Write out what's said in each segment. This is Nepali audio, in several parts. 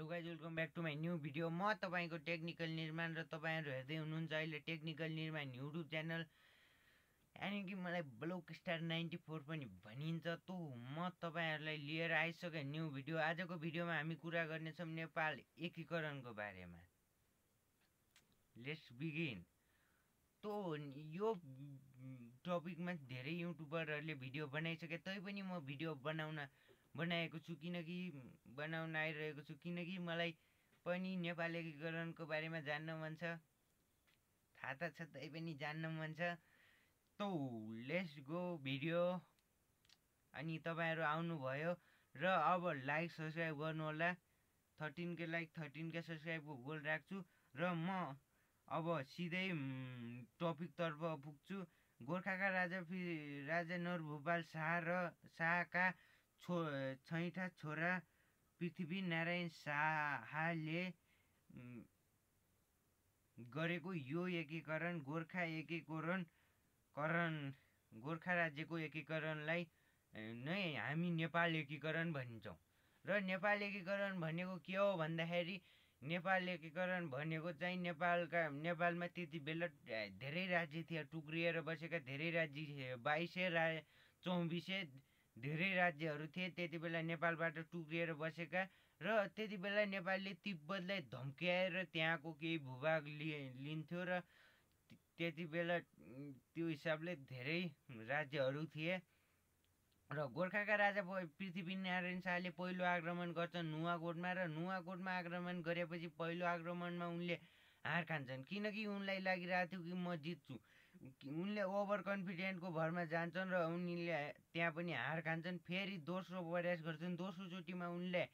Guys welcome back to my new video. म तपाईँको टेक्निकल निर्माण र तपाईँहरू हेर्दै हुनुहुन्छ अहिले टेक्निकल निर्माण युट्युब च्यानल, यानि कि मलाई ब्लक स्टार 94 पनि भनिन्छ। त म तपाईँहरूलाई लिएर आइसकेँ न्यू भिडियो। आजको भिडियोमा हामी कुरा गर्नेछौँ नेपाल एकीकरणको बारेमा। Let's begin. तो यो टपिकमा धेरै युट्युबरहरूले भिडियो बनाइसके तैपनि म भिडियो बनाएको छु, बनाउन आइरहेको छु, किनकि मलाई पनि नेपाल एकीकरणको बारेमा जान्न मन छ। थाहा त छ तैपनि जान्न मन छ। तो लेट्स गो भिडियो। अनि तपाईँहरू आउनुभयो र अब लाइक सब्सक्राइब गर्नु होला। 13K लाइक 13K सब्सक्राइबको गोल राख्छु र म अब सिधै टपिकतर्फ पुग्छु। गोर्खाका राजा नरभूपाल शाह र शाहका छैठा छोरा पृथ्वीनारायण शाहले गरेको यो एकीकरण गोर्खा राज्यको एकीकरणलाई नै हामी नेपाल एकीकरण भनिन्छौँ। र नेपाल एकीकरण भनेको के हो भन्दाखेरि, नेपाल एकीकरण भनेको चाहिँ नेपालमा त्यति बेला धेरै राज्य थिए, टुक्रिएर बसेका धेरै राज्य थिए, 2200 धेरै राज्यहरू थिए त्यति बेला नेपालबाट टुक्रिएर बसेका। र त्यति बेला नेपालले तिब्बतलाई धम्क्याएर त्यहाँको केही भूभाग लिन्थ्यो र त्यति बेला त्यो हिसाबले धेरै राज्यहरू थिए। र गोर्खाका राजा पृथ्वीनारायण शाहले पहिलो आक्रमण गर्छन् नुवाकोटमा, र नुवाकोटमा आक्रमण गरेपछि पहिलो आक्रमणमा उनले हार खान्छन्, किनकि उनलाई लागिरहेको थियो कि म जित्छु। उनले ओभर कन्फिडेन्टको भरमा जान्छन् र उनले त्यहाँ पनि हार खान्छन्। फेरि दोस्रो प्रयास गर्छन्। दोस्रोचोटिमा उनले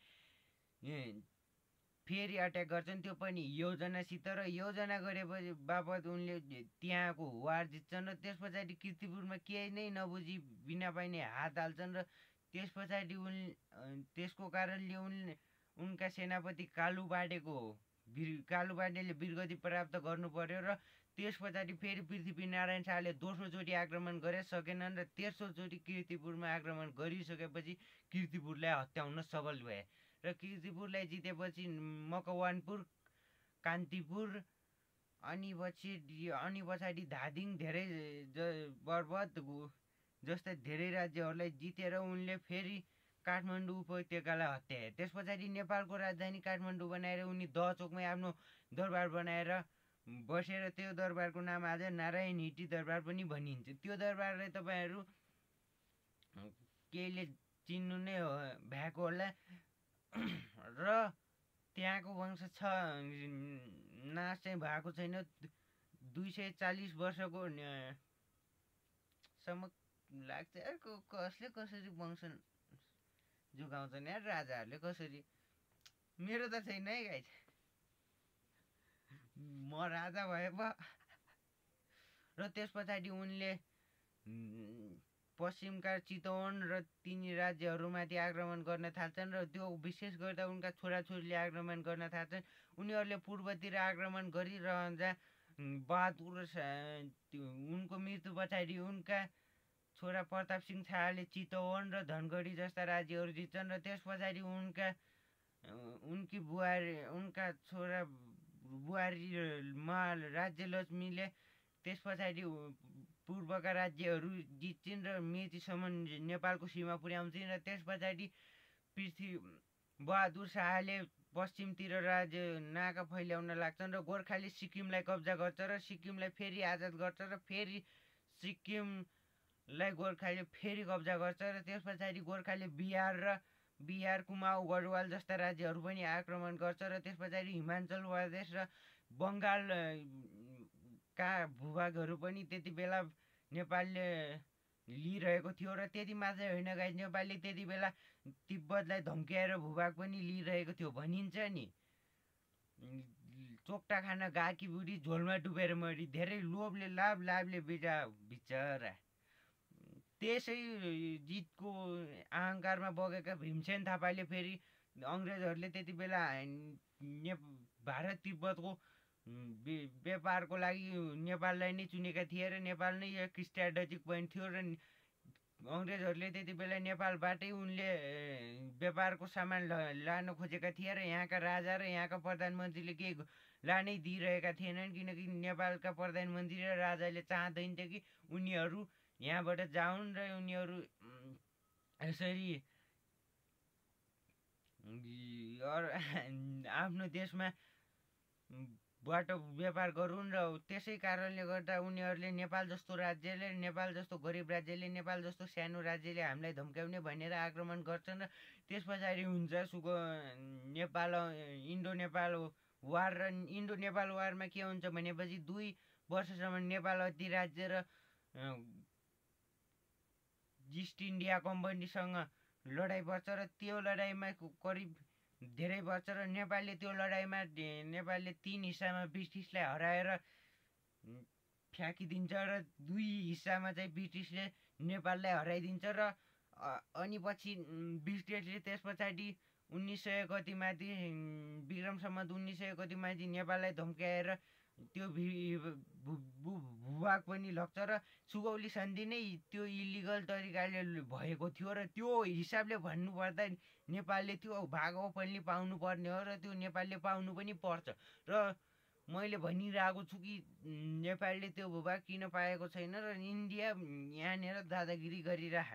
फेरि अट्याक गर्छन्, त्यो पनि योजनासित, र योजना गरेपछि बापत उनले त्यहाँको वार जित्छन्। र त्यस पछाडि कीर्तिपुरमा केही नै नबुझी बिना पाइने हात हाल्छन्। र त्यस पछाडि त्यसको कारणले उनका सेनापति कालुबाडेले वीरगति प्राप्त गर्नु पर्यो। र त्यस पछाडि फेरि पृथ्वीनारायण शाहले दोस्रोचोटि आक्रमण गरे सकेनन्, र तेस्रोचोटि कीर्तिपुरमा आक्रमण गरिसकेपछि कीर्तिपुरलाई हत्याउन सफल भए। र कीर्तिपुरलाई जितेपछि मकवानपुर, कान्तिपुर, अनि पछाडि धादिङ, धेरै पर्वत जस्ता धेरै राज्यहरूलाई जितेर उनले फेरि काठमाडौँ उपत्यकालाई हत्याए। त्यस पछाडि नेपालको राजधानी काठमाडौँ बनाएर उनी दहचोकमै आफ्नो दरबार बनाएर बसेर त्यो दरबारको नाम आज नारायण हिटी दरबार पनि भनिन्छ। त्यो दरबारलाई तपाईँहरू केहीले चिन्नु नै भएको होला। र त्यहाँको वंश नाश चाहिँ भएको छैन। 240 वर्षको सम्म लाग्छ यार। कसरी वंश जोगाउँछन् यार राजाहरूले, कसरी? मेरो त छैन है गाइस, म राजा भए पो। र त्यस पछाडि उनले पश्चिमका चितवन र तिनी राज्यहरूमाथि आक्रमण गर्न थाल्छन्, र त्यो विशेष गर्दा उनका छोराछोरीले आक्रमण गर्न थाल्छन्। उनीहरूले पूर्वतिर आक्रमण गरिरहँदा बहादुर उनको मृत्यु पछाडि उनका छोरा प्रताप सिंह शाहले चितवन र धनगढी जस्ता राज्यहरू जित्छन्। र त्यस पछाडि उनका छोरा बुहारी राज्यलक्ष्मीले त्यस पछाडि पूर्वका राज्यहरू जित्छिन् र मेचीसम्म नेपालको सीमा पुर्याउँछिन्। र त्यस पछाडि बहादुर शाहले पश्चिमतिर राज्य नाका फैल्याउन लाग्छन्, र गोर्खाले सिक्किमलाई कब्जा गर्छ र सिक्किमलाई फेरि आजाद गर्छ, र फेरि सिक्किमलाई गोर्खाले फेरि कब्जा गर्छ। र त्यस पछाडि गोर्खाले बिहार कुमाऊ गढवाल जस्ता राज्यहरू पनि आक्रमण गर्छ। र त्यस पछाडि हिमाचल प्रदेश र बङ्गालका भूभागहरू पनि त्यति बेला नेपालले लिइरहेको थियो। र त्यति मात्रै होइन गाइस, नेपालले त्यति बेला तिब्बतलाई धम्क्याएर भूभाग पनि लिइरहेको थियो भनिन्छ नि। चोक्टा खान गाकी बुढी झोलमा डुबेर मरी, धेरै लोभले लाभले बिचरा। त्यसै जितको अहङ्कारमा बगेका भीमसेन थापाले फेरि अङ्ग्रेजहरूले त्यति बेला भारत तिब्बतको व्यापारको लागि नेपाललाई नै चुनेका थिए, र नेपाल नै एक स्ट्राटेजिक पोइन्ट थियो। र अङ्ग्रेजहरूले त्यति बेला नेपालबाटै उनले व्यापारको सामान लान खोजेका थिए र यहाँका राजा र यहाँका प्रधानमन्त्रीले केही लानै दिइरहेका थिएनन्, किनकि नेपालका प्रधानमन्त्री र राजाले चाहँदैन थियो कि उनीहरू यहाँबाट जाउन् र उनीहरू यसरी आफ्नो देशमा बाट व्यापार गरून् र त्यसै कारणले गर्दा उनीहरूले नेपाल जस्तो गरिब राज्यले, नेपाल जस्तो सानो राज्यले हामीलाई धम्काउने भनेर आक्रमण गर्छन् र त्यस पछाडि हुन्छ नेपाल इन्डो नेपाल वार र इन्डो नेपाल वारमा के हुन्छ भनेपछि 2 वर्षसम्म नेपाल अधिराज्य र इस्ट इन्डिया कम्पनीसँग लडाइँ पर्छ र त्यो लडाइँमा करिब धेरै पर्छ र नेपालले त्यो लडाइँमा नेपालले 3 हिस्सामा ब्रिटिसलाई हराएर फ्याँकिदिन्छ र 2 हिस्सामा चाहिँ ब्रिटिसले नेपाललाई हराइदिन्छ र अनि पछि ब्रिटिसले त्यस पछाडि 1900 कतिमाथि विक्रम सम्वत 1900 कतिमाथि नेपाललाई धम्काएर त्यो भूभाग पनि लग्छ र सुगौली सन्धि नै त्यो इलिगल तरिकाले भएको थियो र त्यो हिसाबले भन्नुपर्दा नेपालले त्यो भाग पनि पाउनु पर्ने हो र त्यो नेपालले पाउनु पनि पर्छ र मैले भनिरहेको छु कि नेपालले त्यो भूभाग किन पाएको छैन र इन्डिया यहाँनिर दादागिरी गरिरह।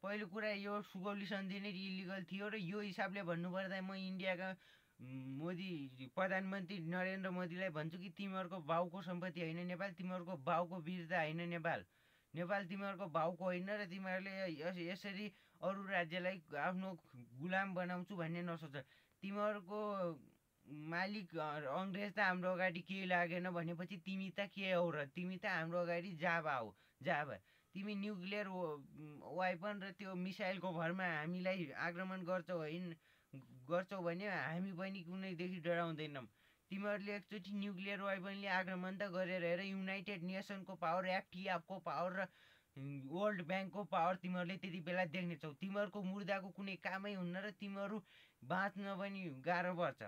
पहिलो कुरा यो सुगौली सन्धि नै इलिगल थियो र यो हिसाबले भन्नुपर्दा म इन्डियाका प्रधानमन्त्री नरेन्द्र मोदीलाई भन्छु कि तिमीहरूको बाउको सम्पत्ति होइन नेपाल, तिमीहरूको बाउको वीरता होइन नेपाल तिमीहरूको बाउको होइन र तिमीहरूले यसरी अरू राज्यलाई आफ्नो गुलाम बनाउँछु भन्ने नसोच। तिमीहरूको मालिक अङ्ग्रेज त हाम्रो अगाडि केही लागेन भनेपछि तिमी त के हो र, तिमी त हाम्रो अगाडि जाबा हो। तिमी न्युक्लियर वेपन र त्यो मिसाइलको भरमा हामीलाई आक्रमण गर्छौ भने हामी पनि कुनैदेखि डराउँदैनौँ। तिमीहरूले एकचोटि न्युक्लियर वेपनले आक्रमण त गरेर हेर, युनाइटेड नेसनको पावर, एफटिएफको पावर र वर्ल्ड ब्याङ्कको पावर तिमीहरूले त्यति बेला देख्नेछौ। तिमीहरूको मुर्दाको कुनै कामै हुन्न र तिमीहरू बाँच्न पनि गाह्रो पर्छ।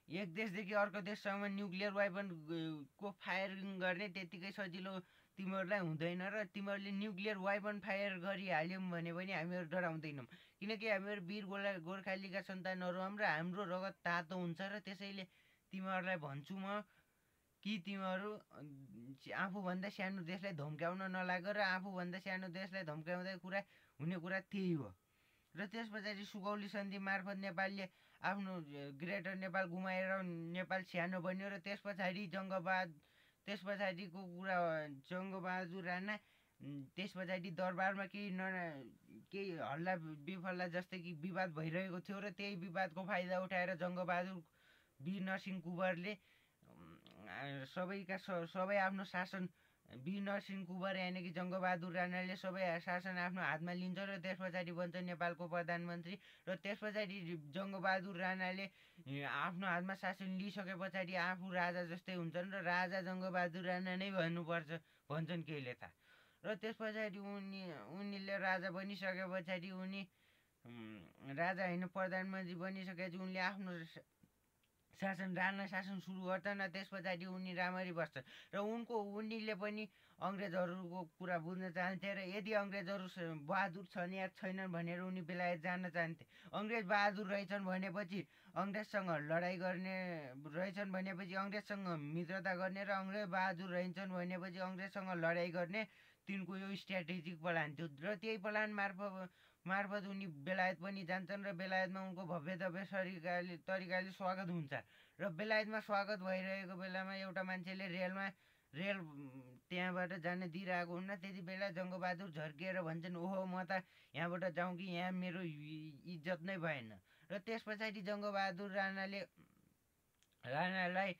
एक देशदेखि अर्को देशसम्म न्युक्लियर वेपनको फायरिङ गर्ने त्यतिकै सजिलो तिमीहरूलाई हुँदैन र तिमीहरूले न्युक्लियर वेपन फायर गरिहाल्यौँ भने पनि हामीहरू डराउँदैनौँ, किनकि हामीहरू वीर गोर्खालीका सन्तानहरू हौँ र हाम्रो रगत तातो हुन्छ र त्यसैले तिमीहरूलाई भन्छु म कि तिमीहरू आफूभन्दा सानो देशलाई धम्काउन नलाग र आफूभन्दा सानो देशलाई धम्काउँदा हुने कुरा त्यही हो। र त्यस पछाडि सुगौली सन्धि मार्फत नेपालले आफ्नो ग्रेटर नेपाल गुमाएर नेपाल सानो बन्यो र त्यस पछाडिको कुरा जङ्गबहादुर राणा त्यस पछाडि दरबारमा केही हल्ला विफल्ला जस्तै कि विवाद भइरहेको थियो र त्यही विवादको फाइदा उठाएर जङ्गबहादुर वीर नरसिंह कुँवरले सबै आफ्नो शासन वीर नरसिंह कुँवर यानि कि जङ्गबहादुर राणाले सबै शासन आफ्नो हातमा लिन्छ र त्यस पछाडि बन्छ नेपालको प्रधानमन्त्री र त्यस पछाडि जङ्गबहादुर राणाले आफ्नो हातमा शासन लिइसके पछाडि आफू राजा जस्तै हुन्छन् र राजा जङ्गबहादुर राणा नै भन्नुपर्छ भन्छन् केहीले त। र त्यस पछाडि उनीले राजा बनिसके पछाडि उनी राजा होइन प्रधानमन्त्री बनिसकेपछि उनले आफ्नो राणा शासन सुरु गर्छन् र त्यस पछाडि उनी राम्ररी बस्छन् र उनीले पनि अङ्ग्रेजहरूको कुरा बुझ्न चाहन्थे र यदि अङ्ग्रेजहरू बहादुर छन् या छैनन् भनेर उनी बेलायत जान चाहन्थे। अङ्ग्रेज बहादुर रहेछन् भनेपछि अङ्ग्रेजसँग लडाइँ गर्ने रहेछन् भनेपछि अङ्ग्रेजसँग मित्रता गर्ने र अङ्ग्रेज बहादुर रहन्छन् भनेपछि अङ्ग्रेजसँग लडाइँ गर्ने तिनको यो स्ट्राटेजिक प्लान थियो र त्यही प्लान मार्फत उनी बेलायत पनि जान्छन् र बेलायतमा उनको भव्य तरिकाले स्वागत हुन्छ र बेलायतमा स्वागत भइरहेको बेलामा एउटा मान्छेले रेल त्यहाँबाट जान दिइरहेको हुन्न। त्यति बेला जङ्गबहादुर झर्किएर भन्छन्, ओहो म त यहाँबाट जाउँ कि यहाँ मेरो इज्जत नै भएन। र त्यस पछाडि जङ्गबहादुर राणालाई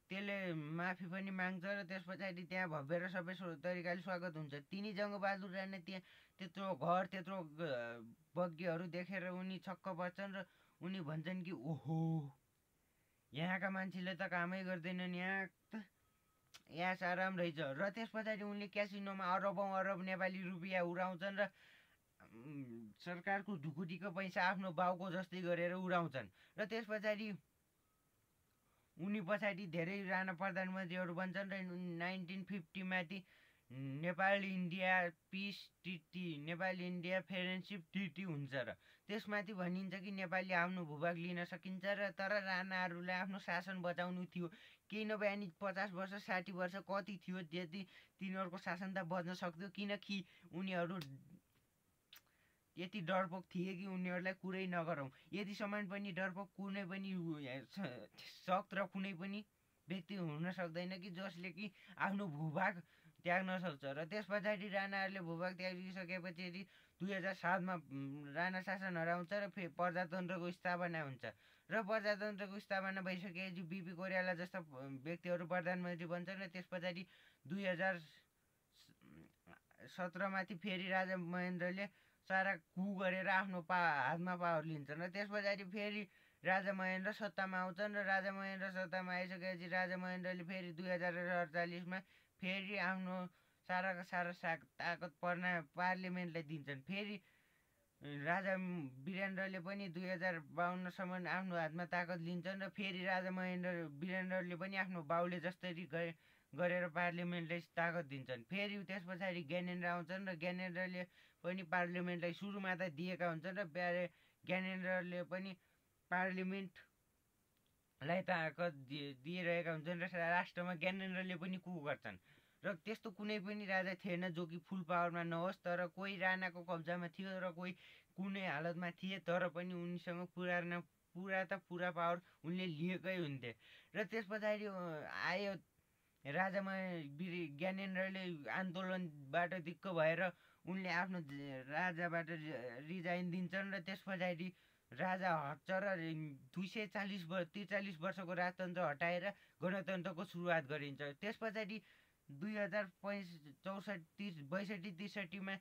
त्यसले माफी पनि माग्छ र त्यस पछाडि त्यहाँ भव्य र सबै तरिकाले स्वागत हुन्छ। तिनी जङ्गबहादुर राणा त्यहाँ त्यत्रो घर त्यत्रो बग्गीहरू देखेर उनी छक्क पर्छन् र उनी भन्छन् कि ओहो यहाँका मान्छेले त कामै गर्दैनन्, यहाँ आराम रहेछ। र त्यस पछाडि उनले क्यासिनोमा अरब नेपाली रुपियाँ उडाउँछन् र सरकारको ढुकुटीको पैसा आफ्नो बाउको जस्तै गरेर उडाउँछन् र त्यस पछाडि उनी पछाडि धेरै राणा प्रधानमन्त्रीहरू बन्छन् र 1950 माथि Nepal India peace treaty, Nepal India friendship treaty हुन्छ र त्यसमाथि भनिन्छ कि नेपालले आफ्नो भूभाग लिन सकिन्छ र तर राणाहरूलाई आफ्नो शासन बचाउनु थियो। केही नभए नि 50 वर्ष 60 वर्ष कति थियो त्यति तिनीहरूको शासन त बच्न सक्थ्यो, किनकि उनीहरू यति डरपोक थिए कि उनीहरूलाई कुरै नगरौँ। यतिसम्म पनि डरपोक कुनै पनि सख्त र कुनै पनि व्यक्ति हुन सक्दैन कि जसले कि आफ्नो भूभाग त्याग्न सक्छ। र त्यस पछाडि राणाहरूले भूभाग त्यागिसकेपछि 2007मा राणा शासन हराउँछ र प्रजातन्त्रको स्थापना हुन्छ र प्रजातन्त्रको स्थापना भइसकेपछि बिपी कोइराला जस्ता व्यक्तिहरू प्रधानमन्त्री बन्छन् र त्यस पछाडि 2017माथि फेरि राजा महेन्द्रले सारा कु गरेर आफ्नो हातमा पावर लिन्छन् र त्यस पछाडि फेरि राजा महेन्द्र सत्तामा आउँछन् र राजा महेन्द्र सत्तामा आइसकेपछि राजा महेन्द्रले फेरि 2048मा फेरि आफ्नो साराको सारा ताकत पार्लिमेन्टलाई दिन्छन्। फेरि राजा वीरेन्द्रले पनि 2052सम्म आफ्नो हातमा ताकत लिन्छन् र फेरि राजा वीरेन्द्रले पनि आफ्नो बाउले जसरी गरेर पार्लिमेन्टलाई ताकत दिन्छन्। फेरि त्यस पछाडि ज्ञानेन्द्र आउँछन् र ज्ञानेन्द्रले पनि पार्लिमेन्टलाई सुरुमा त दिएका हुन्छन् र ज्ञानेन्द्रले पनि पार्लिमेन्टलाई ताकत दिइरहेका हुन्छन् र राष्ट्रमा ज्ञानेन्द्रले पनि कु गर्छन्। र त्यस्तो कुनै पनि राजा थिएन जो कि फुल पावरमा नहोस्, तर कोही राणाको कब्जामा थियो र कोही कुनै हालतमा थिए तर पनि उनीसँग पुरा पावर उनले लिएकै हुन्थे। र त्यस पछाडि आयो राजामा ज्ञानेन्द्रले आन्दोलनबाट दिक्क भएर उनले आफ्नो राजाबाट रिजाइन दिन्छन् र त्यस पछाडि राजा हट्छ र 243 वर्षको राजतन्त्र हटाएर गणतन्त्रको सुरुवात गरिन्छ। त्यस पछाडि 2062-63मा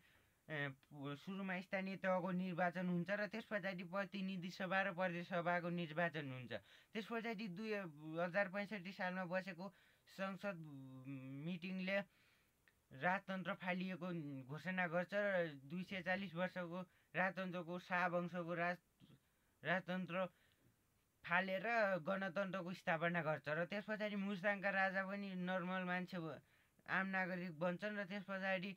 सुरुमा स्थानीय तहको निर्वाचन हुन्छ र त्यस पछाडि प्रतिनिधि सभा र प्रदेश सभाको निर्वाचन हुन्छ। त्यस पछाडि 2065 सालमा बसेको संसद मिटिङले राजतन्त्र फालिएको घोषणा गर्छ र 240 वर्षको राजतन्त्रको शाहवंशको राजतन्त्र फालेर गणतन्त्रको स्थापना गर्छ र त्यस पछाडि मुस्ताङका राजा पनि नर्मल मान्छे आम नागरिक बन्छन् र त्यस पछाडि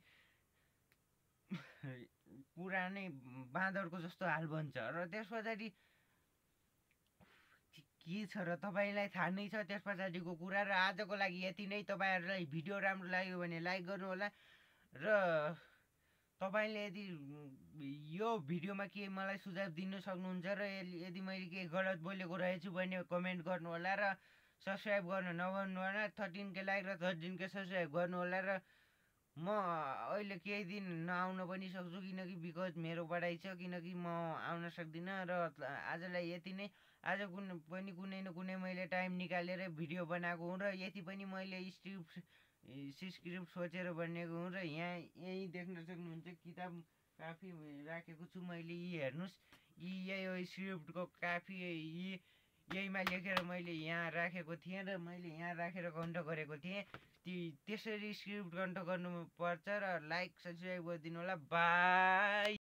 पुरानै बाँदरको जस्तो हाल बन्छ र त्यस पछाडि के छ र तपाईँलाई थाहा नै छ त्यस पछाडिको कुरा। र आजको लागि यति नै। तपाईँहरूलाई भिडियो राम्रो लाग्यो भने लाइक गर्नु होला र तपाईँले यदि यो भिडियोमा के मलाई सुझाव दिन सक्नुहुन्छ र यदि मैले केही गलत बोलेको रहेछु भने कमेन्ट गर्नु होला र सब्सक्राइब गर्न नभन्नु होला। 13K लाइक र 13K सब्सक्राइब गर्नु होला र म अहिले केही दिन नआउन पनि सक्छु किनकि बिकज मेरो पढाइ छ, किनकि म आउन सक्दिनँ। र आजलाई यति नै। आज कुनै न कुनै मैले टाइम निकालेर भिडियो बनाएको हुँ र यति पनि मैले स्क्रिप्ट सोचेर बनेको हुँ र यहीँ देख्न सक्नुहुन्छ किताब काफी राखेको छु मैले। हेर्नुहोस्, यही हो स्क्रिप्टको काफी। यहीमा लेखेर मैले यहाँ राखेको थिएँ र मैले यहाँ राखेर कन्ठ गरेको थिएँ। त्यसरी स्क्रिप्ट कन्ठ गर्नुपर्छ र लाइक सब्सक्राइब गरिदिनु होला। बाई।